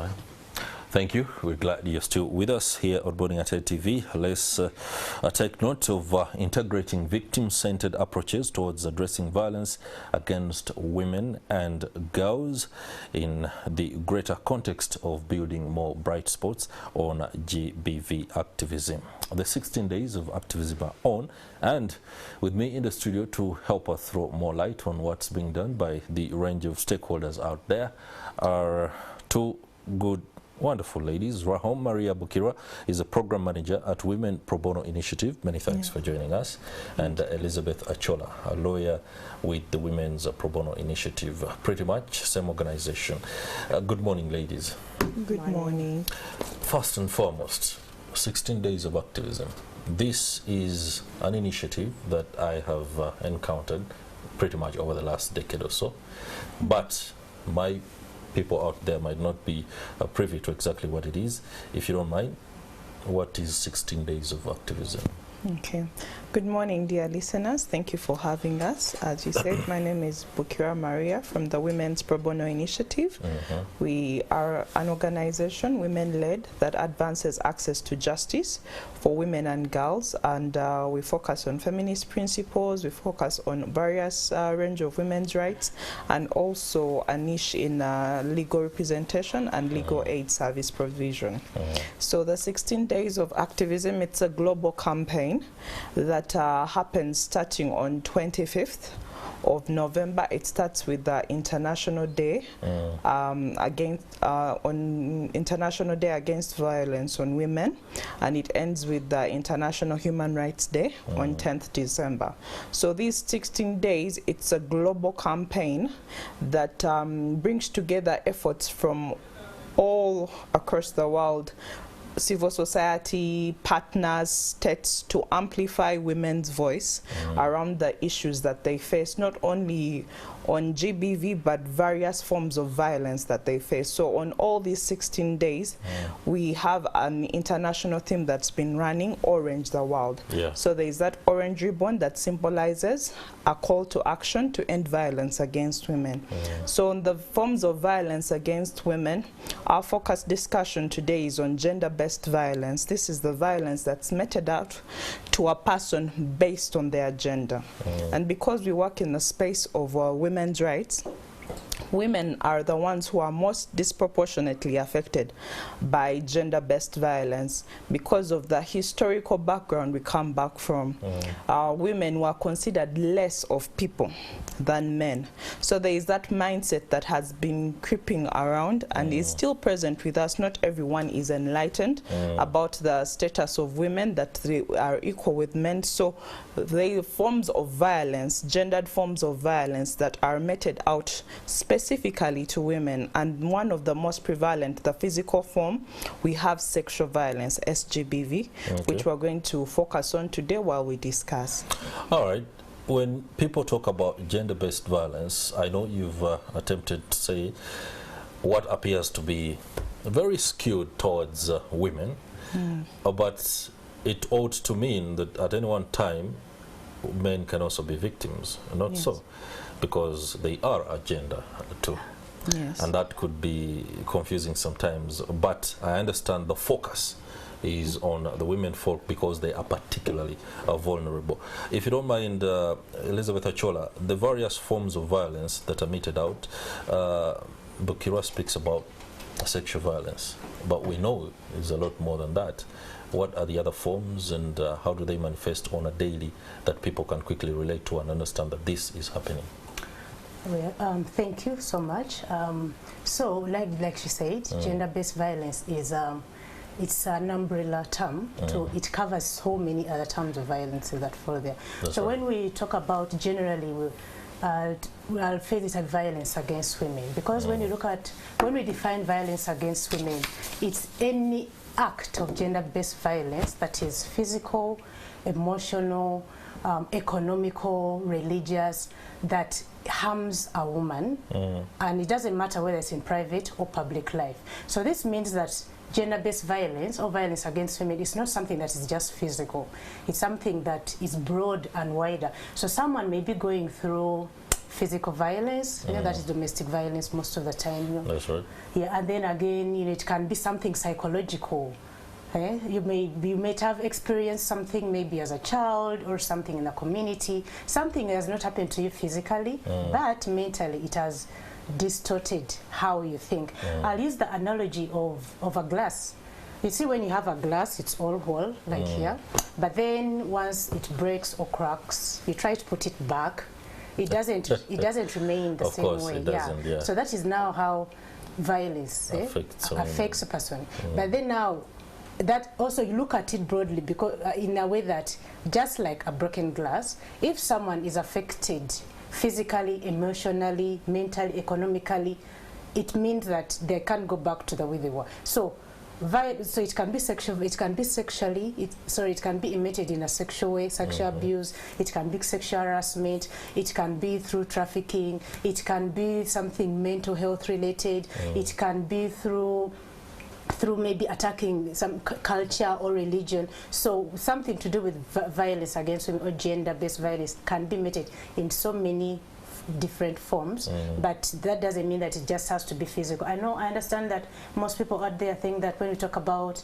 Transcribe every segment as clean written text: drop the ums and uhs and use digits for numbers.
right. Thank you. We're glad you're still with us here on Probono Initiative TV. Let's take note of integrating victim-centered approaches towards addressing violence against women and girls in the greater context of building more bright spots on GBV activism. The 16 days of activism are on, and with me in the studio to help us throw more light on what's being done by the range of stakeholders out there are two wonderful ladies. Rahom Maria Bukirwa is a program manager at Women Probono Initiative. Many thanks for joining us. And Elizabeth Achola, a lawyer with the Women's Probono Initiative. Pretty much same organization. Good morning, ladies. Good morning. First and foremost, 16 days of activism. This is an initiative that I have encountered pretty much over the last decade or so. But my people out there might not be privy to exactly what it is. If you don't mind, what is 16 days of activism? Okay. Good morning, dear listeners. Thank you for having us. As you said, my name is Bukirwa Maria from the Women's Probono Initiative. We are an organization, women-led, that advances access to justice for women and girls, and we focus on feminist principles, we focus on various range of women's rights, and also a niche in legal representation and legal aid service provision. So the 16 days of activism, it's a global campaign that happens starting on 25th of November. It starts with the International Day on International Day Against Violence on Women, and it ends with the International Human Rights Day on 10th December. So these 16 days, it's a global campaign that brings together efforts from all across the world, civil society, partners, states, to amplify women's voice around the issues that they face, not only on GBV, but various forms of violence that they face. So on all these 16 days, we have an international theme that's been running, Orange the World. So there is that orange ribbon that symbolizes a call to action to end violence against women. So on the forms of violence against women, our focus discussion today is on gender-based violence. This is the violence that's meted out to a person based on their gender. And because we work in the space of women's rights, women are the ones who are most disproportionately affected by gender-based violence because of the historical background we come back from. Women were considered less of people than men. So there is that mindset that has been creeping around and is still present with us. Not everyone is enlightened about the status of women, that they are equal with men. So there are forms of violence, gendered forms of violence, that are meted out specifically to women, and one of the most prevalent, the physical form, we have sexual violence, SGBV, which we're going to focus on today while we discuss. All right. When people talk about gender-based violence, I know you've attempted to say what appears to be very skewed towards women, but it ought to mean that at any one time men can also be victims. Not so, because they are a gender too. And that could be confusing sometimes, but I understand the focus is on the women folk because they are particularly vulnerable. If you don't mind, Elizabeth Achola, the various forms of violence that are meted out, Bukirwa speaks about sexual violence, but we know it's a lot more than that. What are the other forms, and how do they manifest on a daily that people can quickly relate to and understand that this is happening? Well, thank you so much. So, like she said, gender-based violence is it's an umbrella term. It covers so many other terms of violence that fall there. So when we talk about generally, we'll face it as violence against women, because when we define violence against women, it's any act of gender-based violence that is physical, emotional, economical, religious, that harms a woman, and it doesn't matter whether it's in private or public life. So this means that gender-based violence or violence against women is not something that is just physical. It's something that is broad and wider. So someone may be going through physical violence. You know, that is domestic violence most of the time. You know. That's right. Yeah, and then again, you know, it can be something psychological. You may have experienced something maybe as a child or something in the community. Something that has not happened to you physically, but mentally it has distorted how you think. I'll use the analogy of a glass. You see, when you have a glass, it's all whole, like here. But then once it breaks or cracks, you try to put it back. It doesn't remain the same way. It doesn't, yeah. So that is now how violence affects a person. But then now, that also you look at it broadly, because in a way that just like a broken glass, if someone is affected physically, emotionally, mentally, economically, it means that they can't go back to the way they were. So it can be sexual, it can be emitted in a sexual way, sexual abuse, it can be sexual harassment, it can be through trafficking, it can be something mental health related, it can be through maybe attacking some culture or religion. So something to do with violence against women or gender-based violence can be meted in so many different forms, but that doesn't mean that it just has to be physical. I understand that most people out there think that when we talk about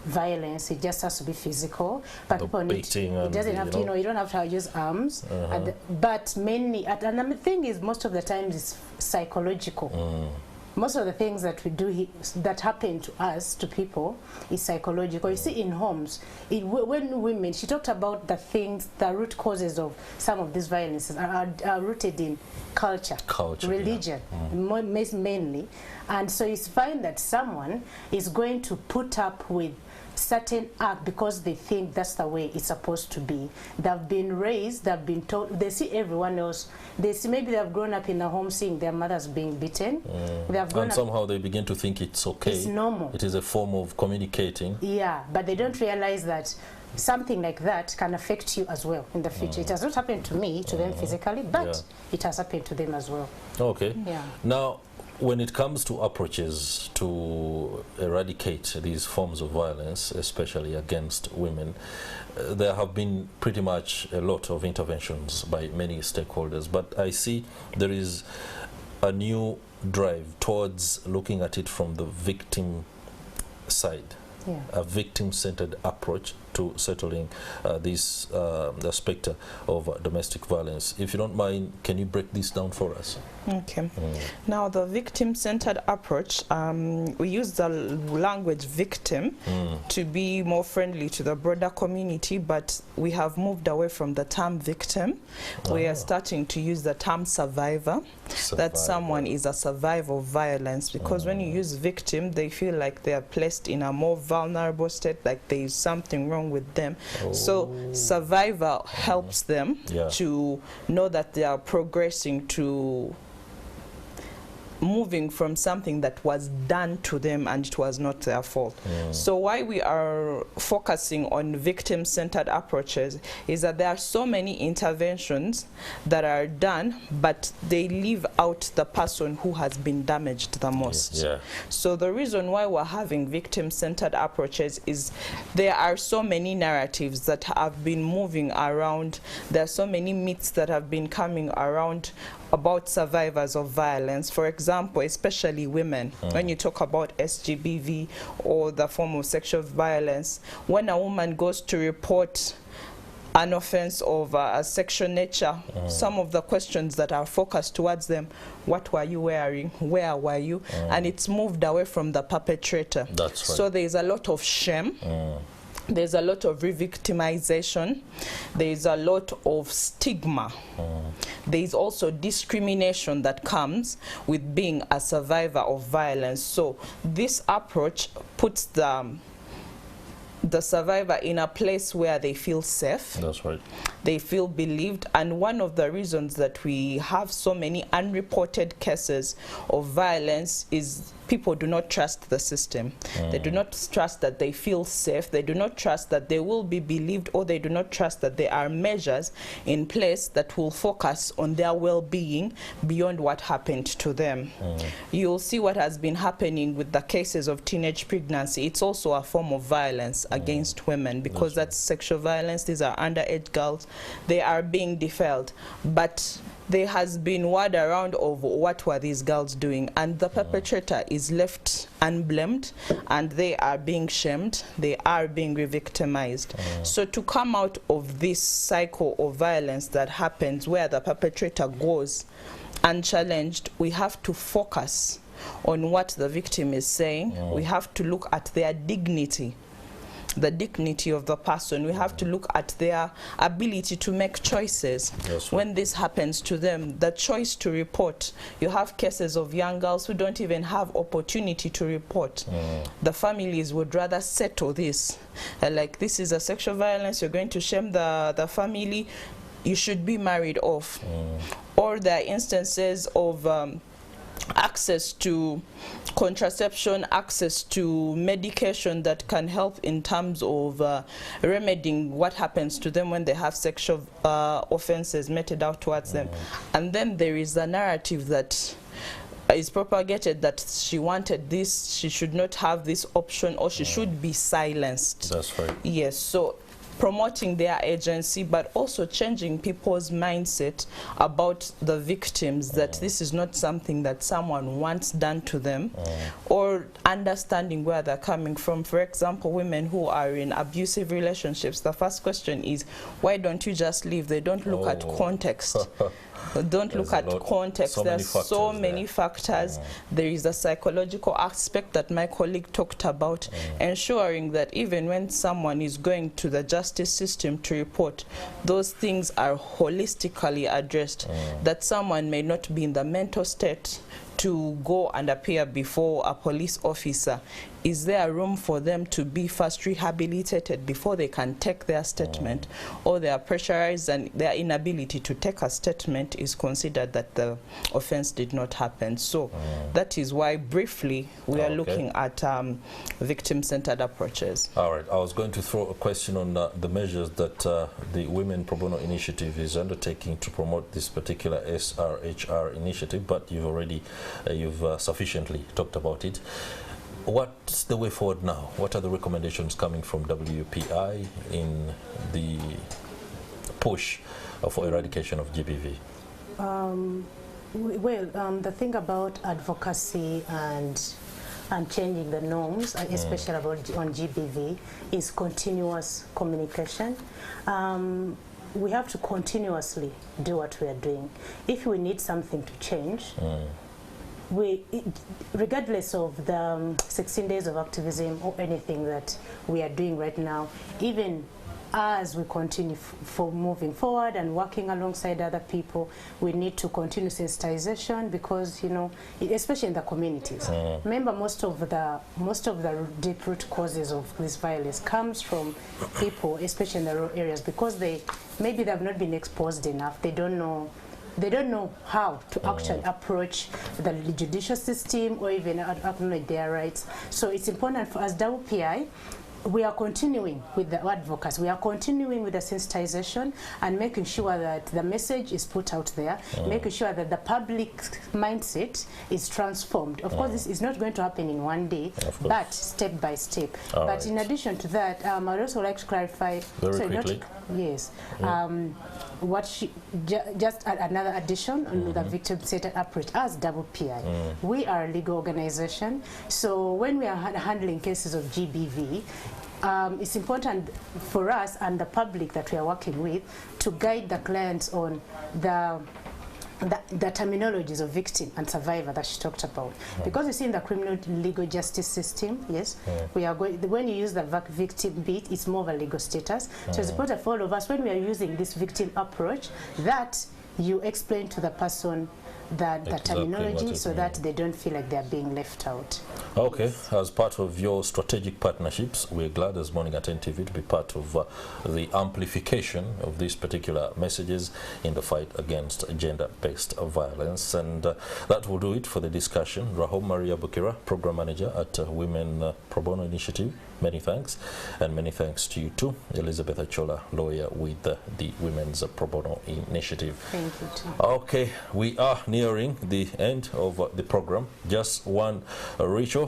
violence, it just has to be physical, but people need, it doesn't have to, you know, you don't have to use arms, but mainly, and the thing is, most of the times it's psychological. Most of the things that we do that happen to us, to people, is psychological. You see, in homes, when women, she talked about the things, the root causes of some of these violences are rooted in culture, religion, mainly. And so it's fine that someone is going to put up with certain act because they think that's the way it's supposed to be. They've been raised, they've been told, they see everyone else, they see, maybe they've grown up in a home seeing their mothers being beaten. And somehow they begin to think it's okay. It's normal. It is a form of communicating. Yeah, but they don't realize that something like that can affect you as well in the future. It has not happened to me, to them physically, but it has happened to them as well. Okay. Yeah. Now, when it comes to approaches to eradicate these forms of violence, especially against women, there have been pretty much a lot of interventions by many stakeholders, but I see there is a new drive towards looking at it from the victim side. Yeah. A victim-centered approach to settling the specter of domestic violence. If you don't mind, can you break this down for us? Okay. Now, the victim-centered approach, we use the language victim to be more friendly to the broader community, but we have moved away from the term victim. We are starting to use the term survivor. That someone is a survivor of violence, because when you use victim, they feel like they are placed in a more vulnerable state, like there is something wrong with them. So survivor helps them to know that they are progressing to moving from something that was done to them and it was not their fault. So why we are focusing on victim-centered approaches is that there are so many interventions that are done, but they leave out the person who has been damaged the most. So the reason why we're having victim-centered approaches is there are so many narratives that have been moving around. There are so many myths that have been coming around about survivors of violence. For example, especially women, when you talk about SGBV or the form of sexual violence, when a woman goes to report an offense of a sexual nature, some of the questions that are focused towards them, what were you wearing, where were you, and it's moved away from the perpetrator. That's right. So there's a lot of shame. There's a lot of re-victimization. There's a lot of stigma. There's also discrimination that comes with being a survivor of violence. So this approach puts the survivor in a place where they feel safe. That's right. They feel believed, and one of the reasons that we have so many unreported cases of violence is people do not trust the system. They do not trust that they feel safe. They do not trust that they will be believed, or they do not trust that there are measures in place that will focus on their well-being beyond what happened to them. You'll see what has been happening with the cases of teenage pregnancy. It's also a form of violence against women, because that's sexual violence. These are underage girls. They are being defiled. But there has been word around of what were these girls doing, and the perpetrator is left unblamed, and they are being shamed, they are being re-victimized. So to come out of this cycle of violence that happens where the perpetrator goes unchallenged, we have to focus on what the victim is saying. We have to look at their dignity, the dignity of the person. We have to look at their ability to make choices. When this happens to them, the choice to report. You have cases of young girls who don't even have opportunity to report. The families would rather settle this. Like, this is a sexual violence, you're going to shame the family, you should be married off. Or there are instances of access to contraception, access to medication that can help in terms of remedying what happens to them when they have sexual offenses meted out towards them. And then there is a narrative that is propagated that she wanted this, she should not have this option, or she should be silenced. That's right. Yes, so promoting their agency, but also changing people's mindset about the victims, that this is not something that someone wants done to them, or understanding where they're coming from. For example, women who are in abusive relationships, the first question is, why don't you just leave? They don't look at context. Don't look at context. There's so many factors. There is a psychological aspect that my colleague talked about, ensuring that even when someone is going to the justice system to report, those things are holistically addressed, that someone may not be in the mental state to go and appear before a police officer. Is there room for them to be first rehabilitated before they can take their statement, or they are pressurized and their inability to take a statement is considered that the offense did not happen? So that is why briefly we are looking at victim-centered approaches. All right, I was going to throw a question on the measures that the Women Probono Initiative is undertaking to promote this particular SRHR initiative, but you've already sufficiently talked about it. What's the way forward now? What are the recommendations coming from WPI in the push for eradication of GBV? The thing about advocacy and changing the norms, especially on GBV, is continuous communication. We have to continuously do what we are doing. If we need something to change, regardless of the 16 days of activism or anything that we are doing right now, even as we continue for moving forward and working alongside other people, we need to continue sensitization, because, you know, especially in the communities. Remember, most of the deep root causes of this violence comes from people, especially in the rural areas, because maybe they have not been exposed enough. They don't know how to actually approach the judicial system or even acknowledge their rights. So it's important for us, WPI, we are continuing with the advocacy, we are continuing with the sensitization and making sure that the message is put out there, making sure that the public mindset is transformed. Of course, this is not going to happen in one day, but step by step. But in addition to that, I'd also like to clarify, very quickly. Just another addition on the victim-centered approach. As WPI, we are a legal organization, so when we are handling cases of GBV, it's important for us and the public that we are working with to guide the clients on the terminologies of victim and survivor that she talked about. Because you see in the criminal legal justice system, yes, we are going, when you use the victim bit, it's more of a legal status. So it's important for all of us, when we are using this victim approach, that you explain to the person the terminology, so that they don't feel like they're being left out. Okay, as part of your strategic partnerships, we're glad as Morning at NTV to be part of the amplification of these particular messages in the fight against gender-based violence. And that will do it for the discussion. Rahom Maria Bukirwa, Program Manager at Women Probono Initiative, many thanks. And many thanks to you too, Elizabeth Achola, lawyer with the Women's Probono Initiative. Thank you too. Okay, we are nearing the end of the program. Just one ritual